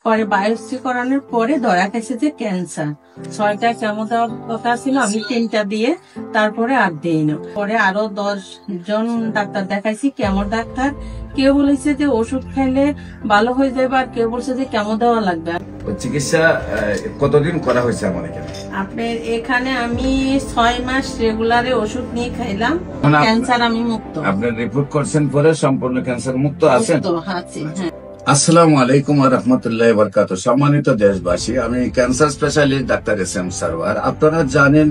পরে বায়োপসি করানোর পরে ধরা গেছে যে ক্যান্সার। 6টা কেমো দেওয়ার কথা ছিল, আমি 3টা দিয়ে তারপরে আর দিই না। পরে আরো 10 জন ডাক্তার দেখাইছি, কেমো ডাক্তার। কেউ বলেছে যে ওষুধ খাইলে ভালো হয়ে যাবে, আর কেউ বলছে যে কেমো দেওয়া লাগবে। চিকিৎসা কতদিন করা হয়েছে আমার এখানে? আপনার এখানে আমি 6 মাস রেগুলারে ওষুধ নিয়ে খাইলাম, ক্যান্সার আমি মুক্ত। আপনার রিপোর্ট করছেন পরে সম্পূর্ণ ক্যান্সার মুক্ত আছেন? হ্যাঁ। আসসালামু আলাইকুম ওয়া রাহমাতুল্লাহি ওয়া বারাকাতুহু। সম্মানিত দেশবাসী, আমি cancer specialist doctor SM. Sarwar. আপনারা জানেন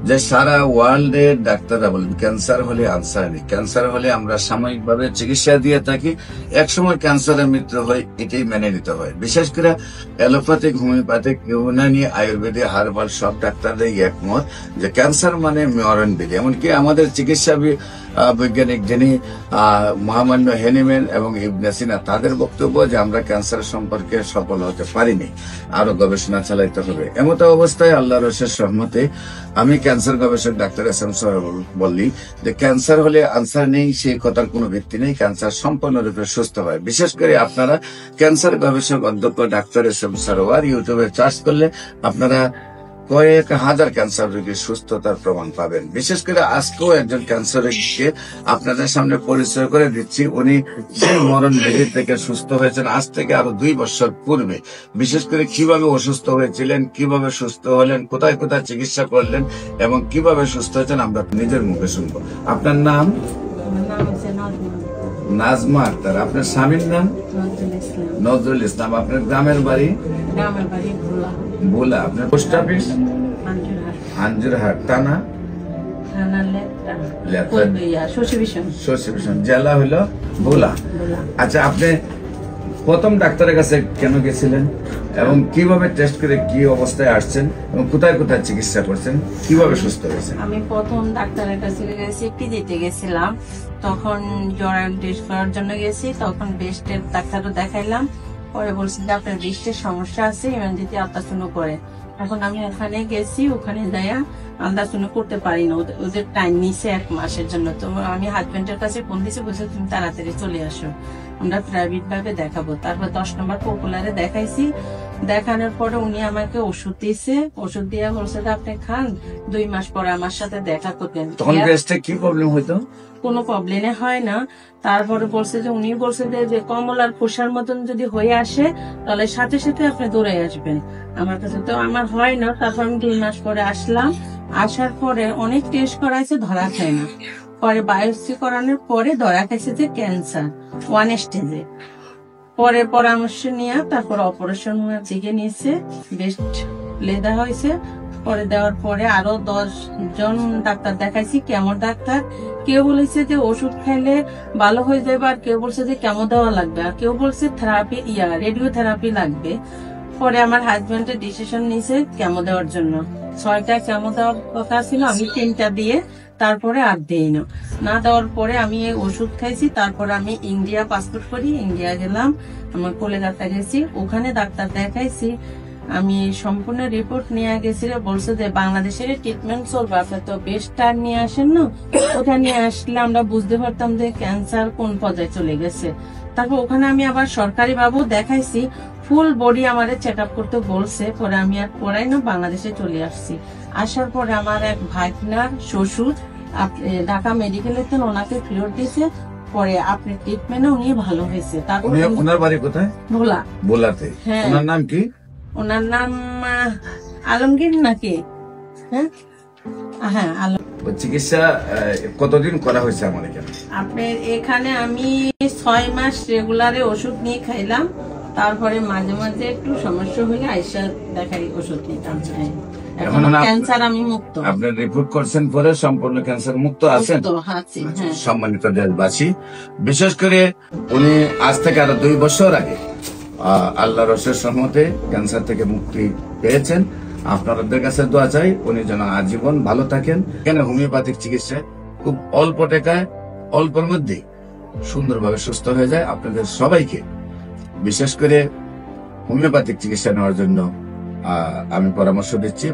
যে সারা ওয়ার্ল্ডে ডাক্তাররা বলেন ক্যান্সার হলে আনসার নেই, ক্যান্সার হলে আমরা সাময়িকভাবে চিকিৎসা দিয়ে থাকি, একসময় ক্যান্সারের মৃত্যু হয়, এটাই মেনে নিতে হয়। বিশেষ করে allopathic, homeopathic, Unani, Ayurvedic, herbal সব ডাক্তাররাই একমত যে ক্যান্সার মানে মরণ বিধি। এমনকি আমাদের চিকিৎসা বৈজ্ঞানিক যিনি মহামান্য হেনিম্যান এবং ইবনে সিনা, তাদের বক্তব্য যে আমরা ক্যান্সার সম্পর্কে সফল হতে পারিনি, আরো গবেষণা চালাইতে হবে। এমত অবস্থায় আল্লাহর অশেষ রহমতে আমি ক্যান্সার গবেষক ডাক্তার এস.এম. সারওয়ার বললি যে ক্যান্সার হলে আনসার নেই, সেই কথার কোনো ভিত্তি নেই। ক্যান্সার সম্পূর্ণরূপে সুস্থ হয়। বিশেষ করে আপনারা ক্যান্সার গবেষক অধ্যক্ষ ডাক্তার এস.এম. সারওয়ার ইউটিউবে সার্চ করলে আপনারা কয়েক হাজার ক্যান্সার রোগীর সুস্থতার প্রমাণ পাবেন। বিশেষ করে আজকেও একজন ক্যান্সার রোগীকে আপনাদের সামনে পরিচয় করে দিচ্ছি। উনি যে মরণ ব্যাধি থেকে সুস্থ হয়েছেন আজ থেকে আরো 2 বছর পূর্বে। বিশেষ করে কিভাবে অসুস্থ হয়েছিলেন, কিভাবে সুস্থ হলেন, কোথায় কোথায় চিকিৎসা করলেন এবং কিভাবে সুস্থ হয়েছেন আমরা নিজের মুখে শুনবো। আপনার নাম? নাজমা আক্তার। আপনার স্বামীর নাম? নজরুল ইসলাম। আপনার গ্রামের বাড়ি? ভোলা। আপনার পোস্ট অফিস? আঞ্জুরহাট। থানা? জেলা হলো ভোলা। আচ্ছা, আপনি প্রথম ডাক্তারের কাছে কেন গেছিলেন এবং কিভাবে টেস্ট করে কি অবস্থায় আসছেন এবং কোথায় কোথায় চিকিৎসা করছেন, কিভাবে সুস্থ হয়েছেন? আমি প্রথম ডাক্তারের কাছে গেছি, পিজিতে গেছিলাম। তখন জরায়ু টেস্ট করার জন্য গেছি, তখন ব্রেস্টের ডাক্তারও দেখাইলাম। পরে বলছি যে আপনার ব্রেস্টের সমস্যা আছে, ইমার্জেন্সি আল্ট্রাসাউন্ড করে। এখন আমি ওখানে গেছি, ওখানে যাইয়া আল্ট্রাসাউন্ড করতে পারি না, ওদের টাইম নিছে 1 মাসের জন্য। তো আমি হাজবেন্ডের কাছে ফোন দিয়েছি, বলছে তুমি তাড়াতাড়ি চলে আসো, আমরা প্রাইভেট ভাবে দেখাবো। তারপর 10 নম্বর পপুলারে দেখাইছি। দেখানোর পরে উনি আমাকে ওষুধ দিয়েছে, ওষুধ দিয়ে বলছে যে আপনি খান, 2 মাস পরে আমার সাথে দেখা করবেন। তখন ব্রেস্টে কি প্রবলেম হইতো? কোনো প্রবলেমে হয় না। তারপরে বলছে যে উনি বলছে যে কমলার খোসার মতন যদি হয়ে আসে তাহলে সাথে সাথে আপনি দৌড়ে আসবেন আমার কাছে। তো আমার হয় না। তারপর আমি 2 মাস পরে আসলাম। আসার পরে অনেক টেস্ট করাইছে, ধরা খায় না। পরে বায়োপসি করানোর পরে ধরা খাইছে যে ক্যান্সার 1 স্টেজে। পরে পরামর্শ নিয়ে তারপর অপারেশন দিকে নিয়েছে, বেস্ট লেদা হয়েছে। পরে দেওয়ার পরে আরো 10 জন ডাক্তার দেখাইছি, কেমো ডাক্তার। কেউ বলেছে যে ওষুধ খাইলে ভালো হয়ে যাবে, আর কেউ বলছে যে কেমো দেওয়া লাগবে, আর কেউ বলছে থেরাপি রেডিওথেরাপি লাগবে। পরে আমার হাজবেন্ডের ডিসিশন নিয়েছে কেমো দেওয়ার জন্য। 6টা কেমো দেওয়ার কথা ছিল, আমি 3টা দিয়ে তারপরে আর দিই না দেওয়ার পরে আমি ওষুধ খাইছি। তারপরে আমি ইন্ডিয়া পাসপোর্ট করি, ইন্ডিয়া গেলাম, আমার কলকাতা গেছি, ওখানে ডাক্তার দেখাইছি। আমি সম্পূর্ণ রিপোর্ট নিয়ে গেছি, বলছে যে বাংলাদেশের ট্রিটমেন্ট চলবে, আপনি তো বেস্ট নিয়ে আসেন না। ওখানে নিয়ে আসলে আমরা বুঝতে পারতাম যে ক্যান্সার কোন পর্যায়ে চলে গেছে। তারপর ওখানে আমি আবার সরকারি ভাবেও দেখাইছি, ফুল বডি আমারে চেক আপ করতে বলছে। পরে আমি আর পড়াই না, বাংলাদেশে চলে আসছি। আসার পরে আমার এক ভাইনার শ্বশুর ঢাকা মেডিকেলে ওনাকে ফেরত দিয়েছে। পরে আপনি ট্রিটমেন্টে উনি ভালো হয়েছে। তারপর ওনার বাড়ি কোথায়? ভোলা। ভোলাতে। হ্যাঁ। ওনার নাম কি? ওনার নাম আলমগীর নাকি? হ্যাঁ, আলম। চিকিৎসা কতদিন করা হয়েছে আমার এখানে? আপনার এখানে আমি 6 মাস রেগুলারে ওষুধ নিয়ে খাইলাম। তারপরে মাঝে মাঝে একটু সমস্যা হলে আইসা দেখাই ওষুধ নিতাম। এখন ক্যান্সার আমি মুক্ত। আপনার রিপোর্ট করছেন পরে সম্পূর্ণ ক্যান্সার মুক্ত আছেন? সম্মানিত দেশবাসী, বিশেষ করে উনি আজ থেকে আরো 2 বছর আগে আল্লাহর অশেষ রহমতে ক্যান্সার থেকে মুক্তি পেয়েছেন। আপনাদের কাছে দোয়া চাই উনি যেন আজীবন ভালো থাকেন। এখানে হোমিওপ্যাথিক চিকিৎসা খুব অল্প টাকায়, অল্পের মধ্যে সুন্দরভাবে সুস্থ হয়ে যায়। আপনাদের সবাইকে বিশেষ করে হোমিওপ্যাথিক চিকিৎসা নেওয়ার জন্য আমি পরামর্শ দিচ্ছি।